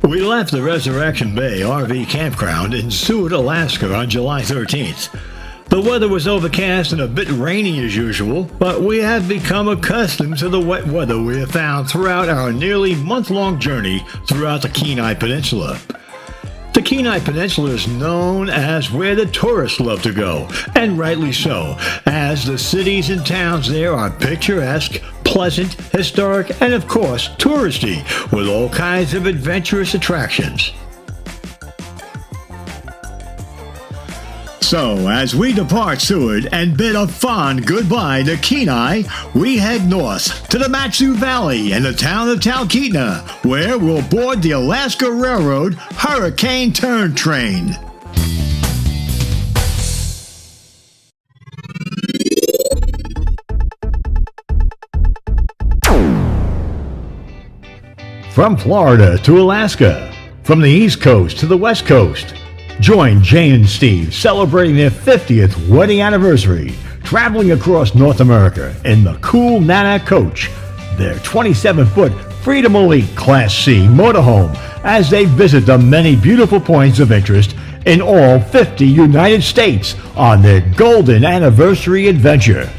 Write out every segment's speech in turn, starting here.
We left the Resurrection Bay RV campground in Seward, Alaska on July 13th. The weather was overcast and a bit rainy as usual, but we have become accustomed to the wet weather we have found throughout our nearly month-long journey throughout the Kenai Peninsula. The Kenai Peninsula is known as where the tourists love to go, and rightly so, as the cities and towns there are picturesque, pleasant, historic, and of course touristy, with all kinds of adventurous attractions. So, as we depart Seward and bid a fond goodbye to Kenai, we head north to the MatSu Valley and the town of Talkeetna, where we'll board the Alaska Railroad Hurricane Turn Train. From Florida to Alaska, from the East Coast to the West Coast, join Jane and Steve celebrating their 50th wedding anniversary, traveling across North America in the cool Nana coach, their 27-foot Freedom Elite Class C motorhome, as they visit the many beautiful points of interest in all 50 United States on their golden anniversary adventure.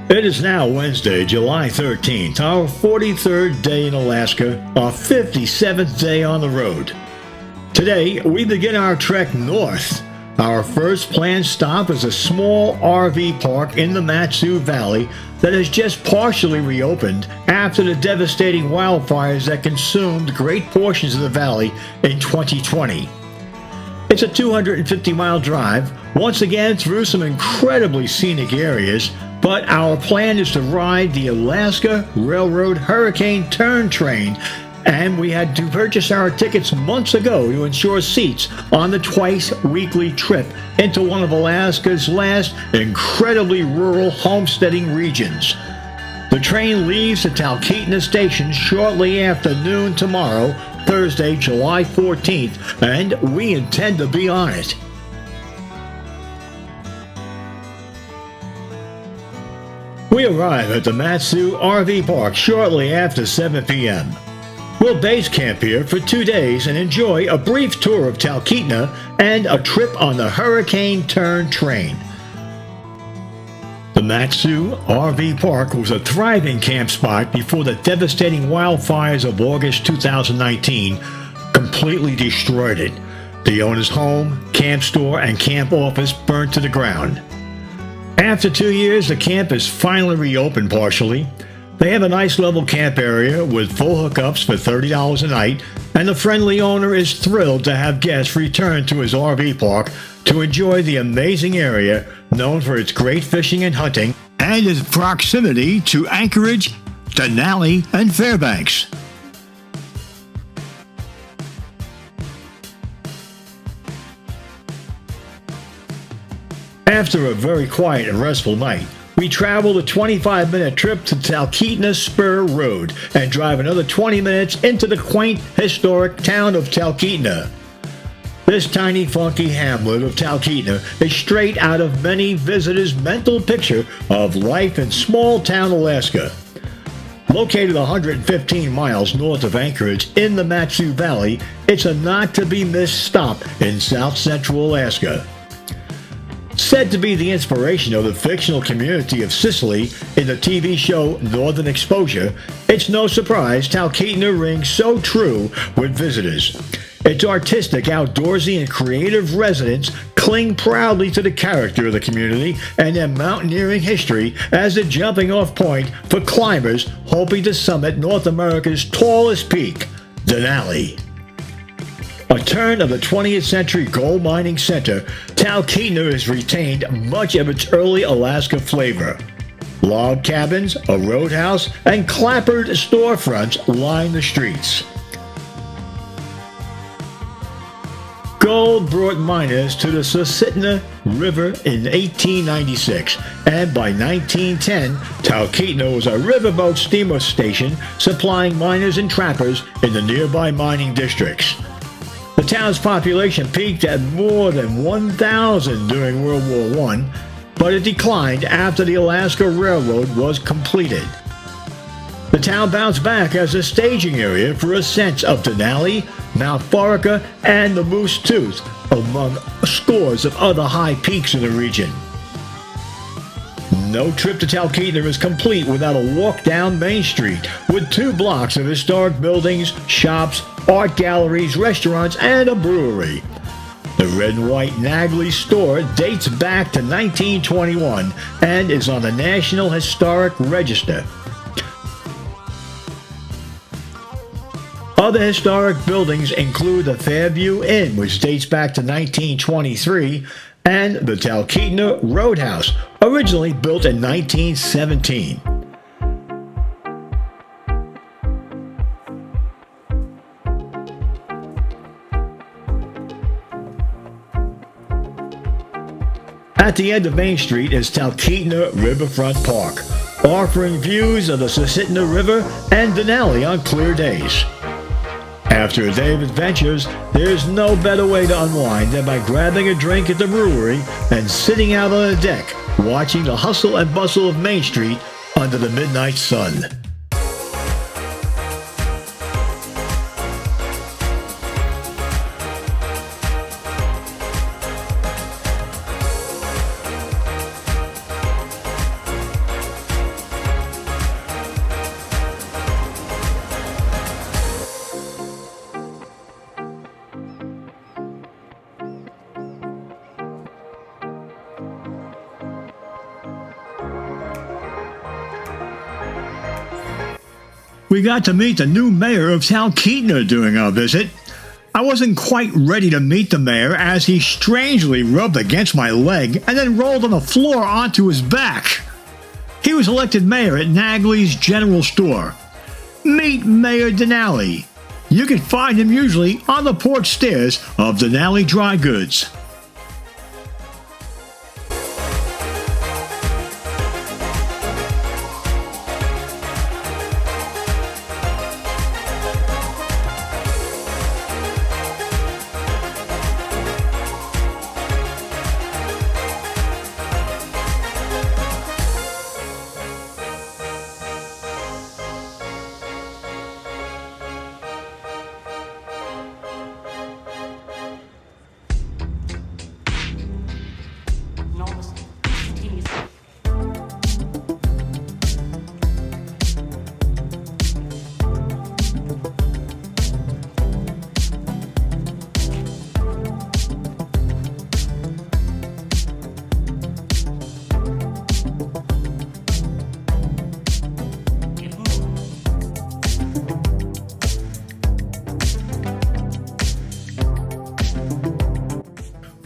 It is now Wednesday, July 13th, our 43rd day in Alaska, our 57th day on the road. Today, we begin our trek north. Our first planned stop is a small RV park in the MatSu Valley that has just partially reopened after the devastating wildfires that consumed great portions of the valley in 2020. It's a 250-mile drive, once again through some incredibly scenic areas, but our plan is to ride the Alaska Railroad Hurricane Turn Train, and we had to purchase our tickets months ago to ensure seats on the twice-weekly trip into one of Alaska's last incredibly rural homesteading regions. The train leaves the Talkeetna station shortly after noon tomorrow, Thursday, July 14th, and we intend to be on it. We arrive at the MatSu RV Park shortly after 7 p.m. We'll base camp here for 2 days and enjoy a brief tour of Talkeetna and a trip on the Hurricane Turn Train. The MatSu RV Park was a thriving camp spot before the devastating wildfires of August 2019 completely destroyed it. The owner's home, camp store, and camp office burned to the ground. After 2 years, the camp is finally reopened partially. They have a nice level camp area with full hookups for $30 a night, and the friendly owner is thrilled to have guests return to his RV park to enjoy the amazing area known for its great fishing and hunting and its proximity to Anchorage, Denali, and Fairbanks. After a very quiet and restful night, we traveled a 25-minute trip to Talkeetna Spur Road and drive another 20 minutes into the quaint, historic town of Talkeetna. This tiny, funky hamlet of Talkeetna is straight out of many visitors' mental picture of life in small-town Alaska. Located 115 miles north of Anchorage in the MatSu Valley, it's a not-to-be-missed stop in south-central Alaska. Said to be the inspiration of the fictional community of Sicily in the TV show Northern Exposure, it's no surprise Talkeetna rings so true with visitors. Its artistic, outdoorsy, and creative residents cling proudly to the character of the community and their mountaineering history as a jumping-off point for climbers hoping to summit North America's tallest peak, Denali. A turn of the 20th century gold mining center, Talkeetna has retained much of its early Alaska flavor. Log cabins, a roadhouse, and clapboard storefronts line the streets. Gold brought miners to the Talkeetna River in 1896, and by 1910, Talkeetna was a riverboat steamer station supplying miners and trappers in the nearby mining districts. The town's population peaked at more than 1,000 during World War I, but it declined after the Alaska Railroad was completed. The town bounced back as a staging area for ascents of Denali, Mount Foraker, and the Moose Tooth, among scores of other high peaks in the region. No trip to Talkeetna is complete without a walk down Main Street, with 2 blocks of historic buildings, shops, art galleries, restaurants, and a brewery. The red and white Nagley store dates back to 1921 and is on the National Historic Register. Other historic buildings include the Fairview Inn, which dates back to 1923, and the Talkeetna Roadhouse, originally built in 1917. At the end of Main Street is Talkeetna Riverfront Park, offering views of the Talkeetna River and Denali on clear days. After a day of adventures, there's no better way to unwind than by grabbing a drink at the brewery and sitting out on the deck, watching the hustle and bustle of Main Street under the midnight sun. We got to meet the new mayor of Talkeetna during our visit. I wasn't quite ready to meet the mayor as he strangely rubbed against my leg and then rolled on the floor onto his back. He was elected mayor at Nagley's General Store. Meet Mayor Denali. You can find him usually on the porch stairs of Denali Dry Goods.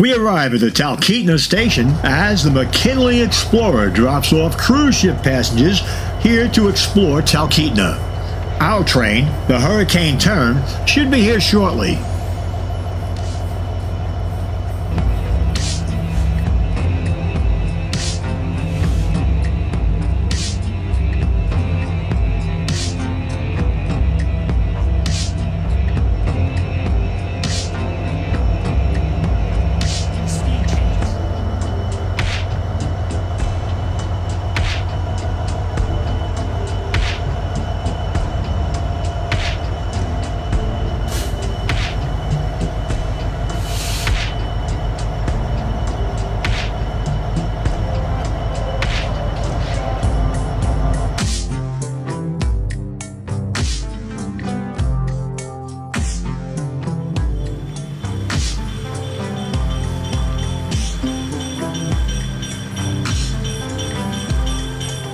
We arrive at the Talkeetna station as the McKinley Explorer drops off cruise ship passengers here to explore Talkeetna. Our train, the Hurricane Turn, should be here shortly.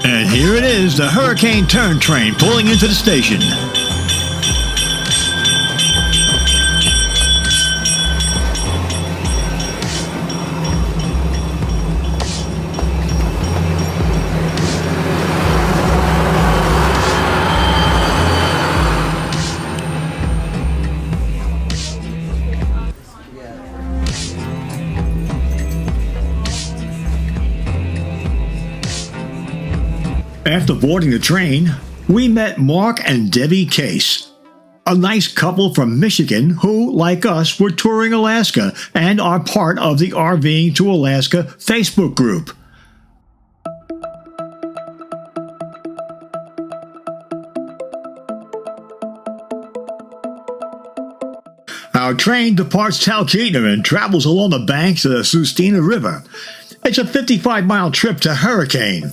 And here it is, the Hurricane Turn train pulling into the station. After boarding the train, we met Mark and Debbie Case, a nice couple from Michigan who, like us, were touring Alaska and are part of the RVing to Alaska Facebook group. Our train departs Talkeetna and travels along the banks of the Talkeetna River. It's a 55-mile trip to Hurricane.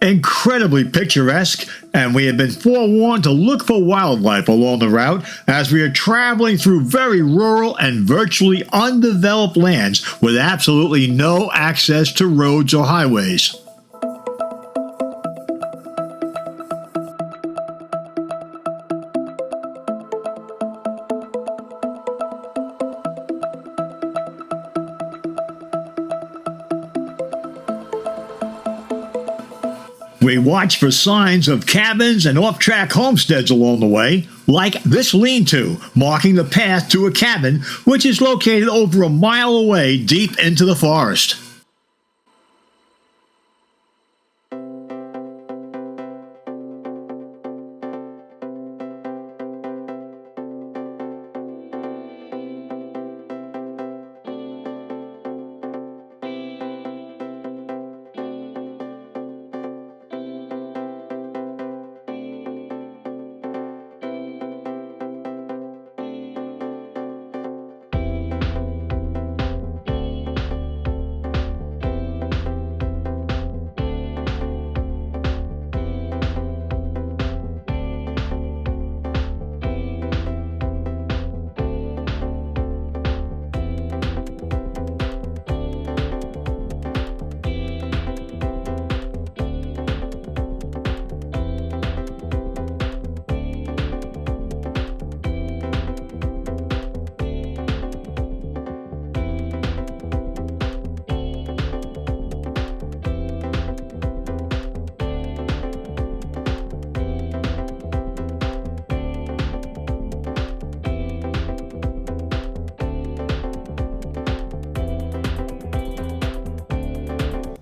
Incredibly picturesque, and we have been forewarned to look for wildlife along the route as we are traveling through very rural and virtually undeveloped lands with absolutely no access to roads or highways. We watch for signs of cabins and off-track homesteads along the way, like this lean-to, marking the path to a cabin which is located over a mile away deep into the forest.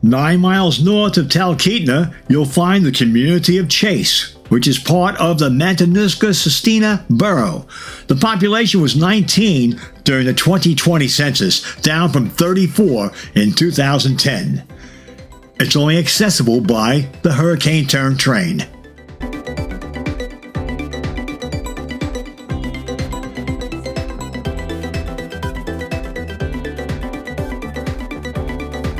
Nine miles north of Talkeetna, you'll find the community of Chase, which is part of the Matanuska-Susitna Borough. The population was 19 during the 2020 census, down from 34 in 2010. It's only accessible by the Hurricane Turn train.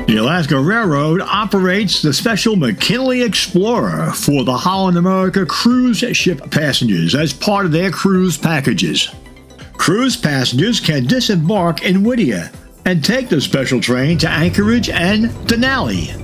The Alaska Railroad operates the special McKinley Explorer for the Holland America cruise ship passengers as part of their cruise packages. Cruise passengers can disembark in Whittier and take the special train to Anchorage and Denali.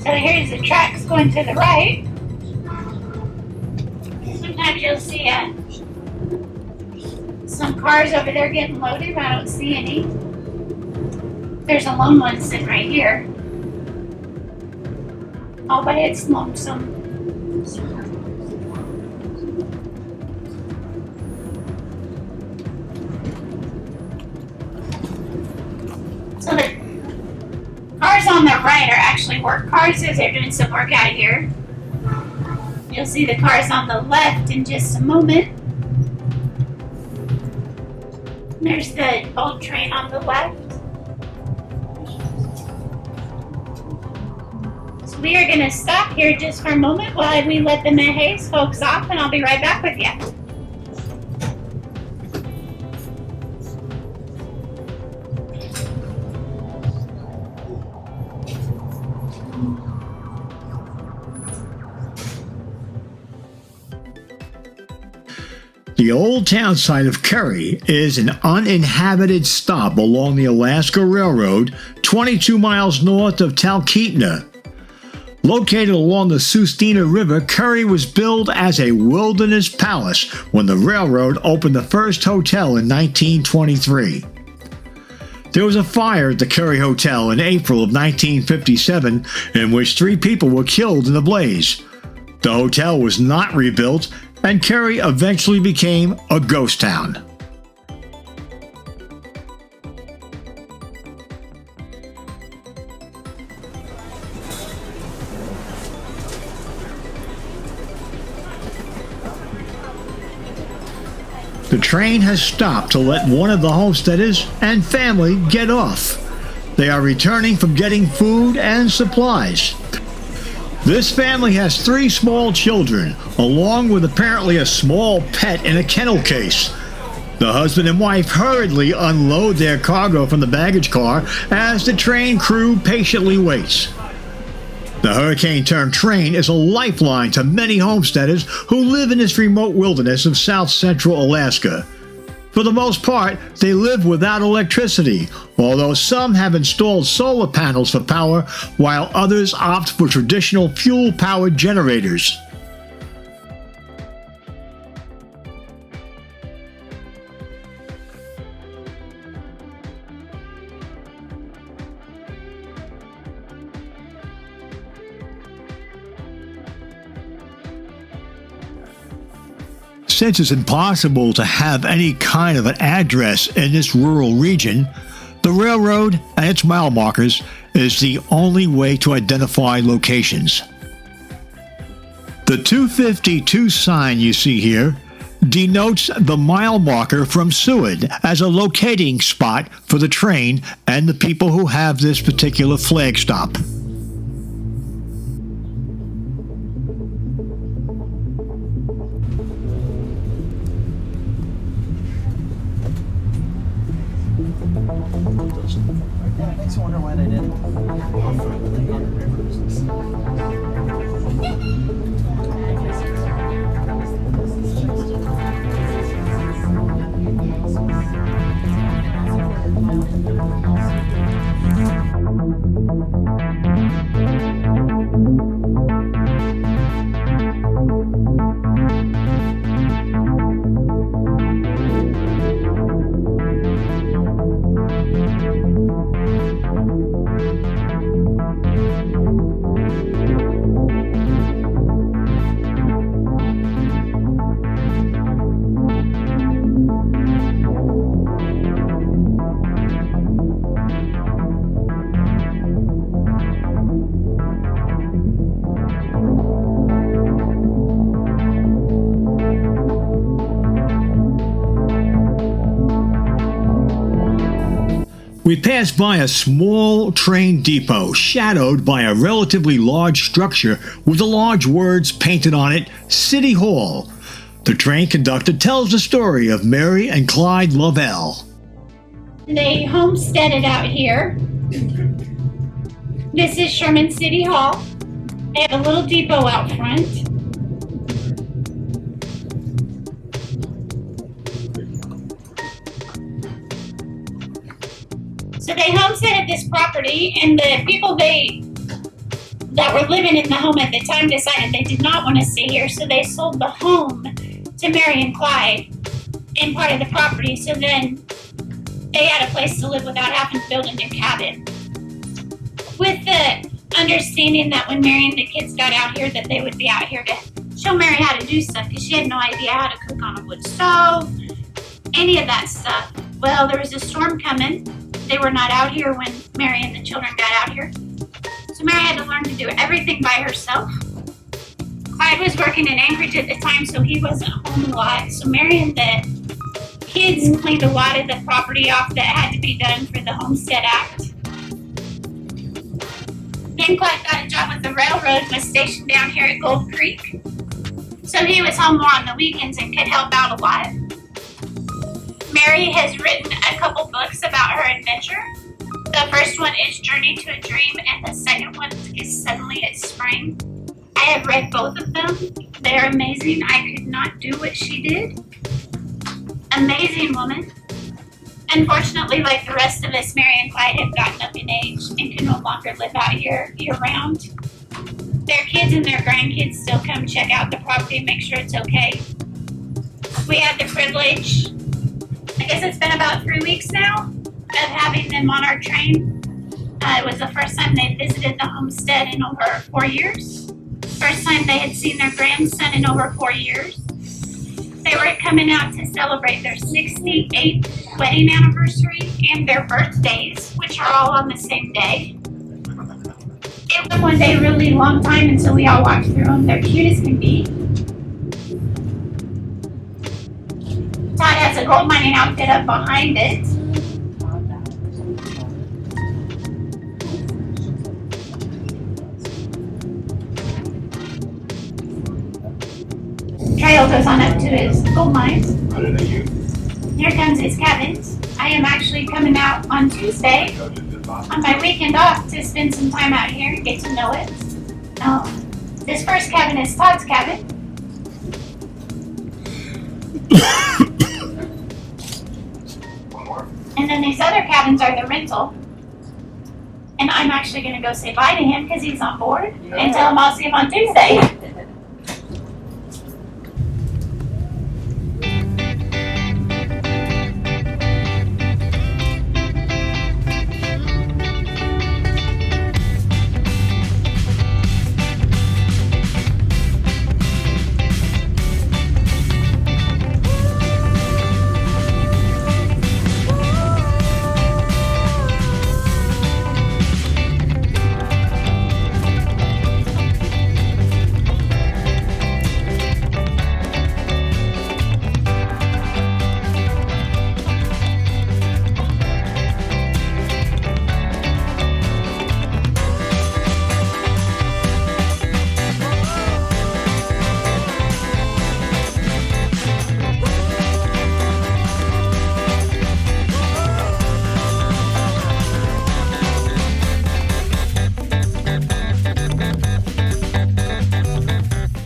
So here's the tracks going to the right. Sometimes you'll see some cars over there getting loaded, but I don't see any. There's a lone one sitting right here. All by its lonesome. So the cars on the right are actually work cars as they're doing some work out here. You'll see the cars on the left in just a moment. There's the old train on the left. So we are going to stop here just for a moment while we let the Mahays folks off, and I'll be right back with you. The old town site of Curry is an uninhabited stop along the Alaska Railroad, 22 miles north of Talkeetna. Located along the Talkeetna River, Curry was built as a wilderness palace when the railroad opened the first hotel in 1923. There was a fire at the Curry Hotel in April of 1957 in which 3 people were killed in the blaze. The hotel was not rebuilt, and Curry eventually became a ghost town. The train has stopped to let one of the homesteaders and family get off. They are returning from getting food and supplies. This family has 3 small children, along with apparently a small pet in a kennel case. The husband and wife hurriedly unload their cargo from the baggage car as the train crew patiently waits. The hurricane-turned train is a lifeline to many homesteaders who live in this remote wilderness of south-central Alaska. For the most part, they live without electricity, although some have installed solar panels for power, while others opt for traditional fuel-powered generators. Since it's impossible to have any kind of an address in this rural region, the railroad and its mile markers is the only way to identify locations. The 252 sign you see here denotes the mile marker from Seward as a locating spot for the train and the people who have this particular flag stop. Yeah, it makes you wonder why they didn't offer the rivers. We pass by a small train depot shadowed by a relatively large structure with the large words painted on it, City Hall. The train conductor tells the story of Mary and Clyde Lovell. They homesteaded out here. This is Sherman City Hall. They have a little depot out front. So they homesteaded this property, and the people that were living in the home at the time decided they did not want to stay here, so they sold the home to Mary and Clyde in part of the property, so then they had a place to live without having to build a new cabin. With the understanding that when Mary and the kids got out here that they would be out here to show Mary how to do stuff, because she had no idea how to cook on a wood stove, any of that stuff. Well, there was a storm coming. They were not out here when Mary and the children got out here. So Mary had to learn to do everything by herself. Clyde was working in Anchorage at the time, so he wasn't home a lot. So Mary and the kids cleaned a lot of the property off that had to be done for the Homestead Act. Then Clyde got a job with the railroad and was stationed down here at Gold Creek. So he was home more on the weekends and could help out a lot. Mary has written a couple books about her adventure. The first one is Journey to a Dream, and the second one is Suddenly It's Spring. I have read both of them. They're amazing. I could not do what she did. Amazing woman. Unfortunately, like the rest of us, Mary and Clyde have gotten up in age and can no longer live out here year-round. Their kids and their grandkids still come check out the property and make sure it's okay. We had the privilege, I guess it's been about 3 weeks now, of having them on our train. It was the first time they visited the homestead in over 4 years. First time they had seen their grandson in over 4 years. They were coming out to celebrate their 68th wedding anniversary and their birthdays, which are all on the same day. It was one day really long time, and so we all walked through them. They're cute as can be. Todd has has a gold mining outfit up behind it. Trail goes on up to his gold mines. Here comes his cabins. I am actually coming out on Tuesday on my weekend off to spend some time out here and get to know it. This first cabin is Todd's cabin. And then these other cabins are the rental. And I'm actually going to go say bye to him because he's on board and tell him I'll see him on Tuesday.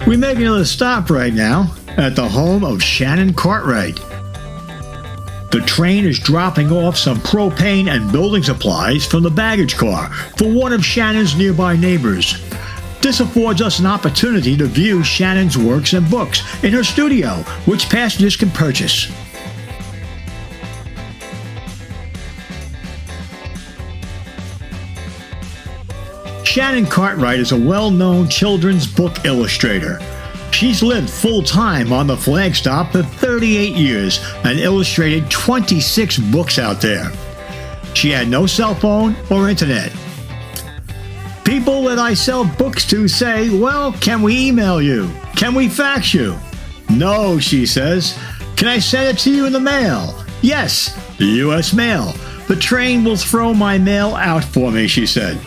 We make another stop right now at the home of Shannon Cartwright. The train is dropping off some propane and building supplies from the baggage car for one of Shannon's nearby neighbors. This affords us an opportunity to view Shannon's works and books in her studio, which passengers can purchase. Shannon Cartwright is a well-known children's book illustrator. She's lived full-time on the Flagstop for 38 years and illustrated 26 books out there. She had no cell phone or internet. People that I sell books to say, well, can we email you? Can we fax you? No, she says. Can I send it to you in the mail? Yes, the U.S. mail. The train will throw my mail out for me, she said.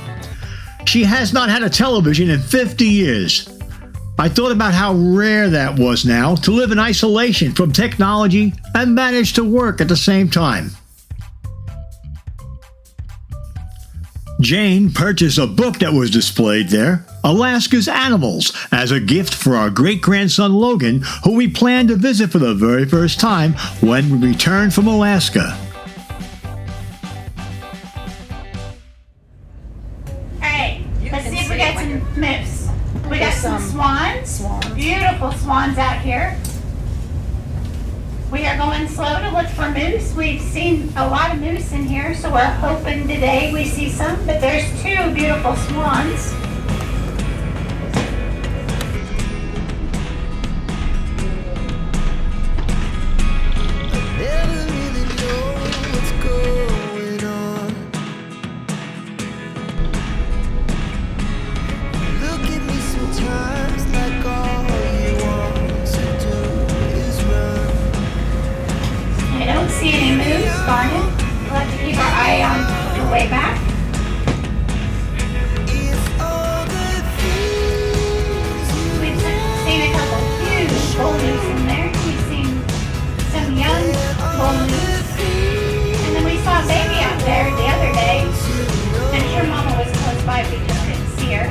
She has not had a television in 50 years. I thought about how rare that was now to live in isolation from technology and manage to work at the same time. Jane purchased a book that was displayed there, Alaska's Animals, as a gift for our great-grandson Logan, who we plan to visit for the very first time when we return from Alaska. Let's see if we got some moose. We got some swans. Beautiful swans out here. We are going slow to look for moose. We've seen a lot of moose in here, so we're hoping today we see some. But there's two beautiful swans. See any moose, darn it. We'll have to keep our eye on the way back. We've seen a couple huge bull moose in there. We've seen some young bull moose. And then we saw a baby out there the other day. I'm sure Mama was close by, we just didn't see her.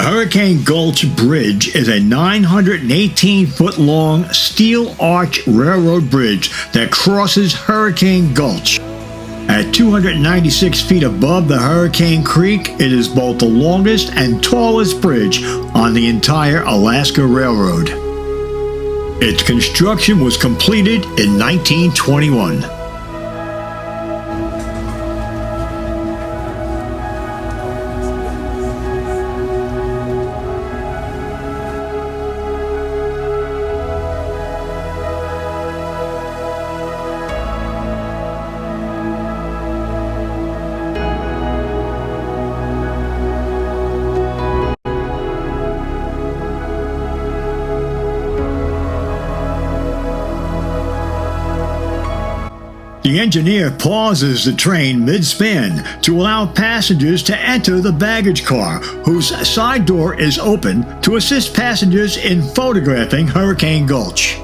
Hurricane Gulch Bridge is a 918-foot-long steel arch railroad bridge that crosses Hurricane Gulch. At 296 feet above the Hurricane Creek, it is both the longest and tallest bridge on the entire Alaska Railroad. Its construction was completed in 1921. The engineer pauses the train mid-span to allow passengers to enter the baggage car, whose side door is open to assist passengers in photographing Hurricane Gulch.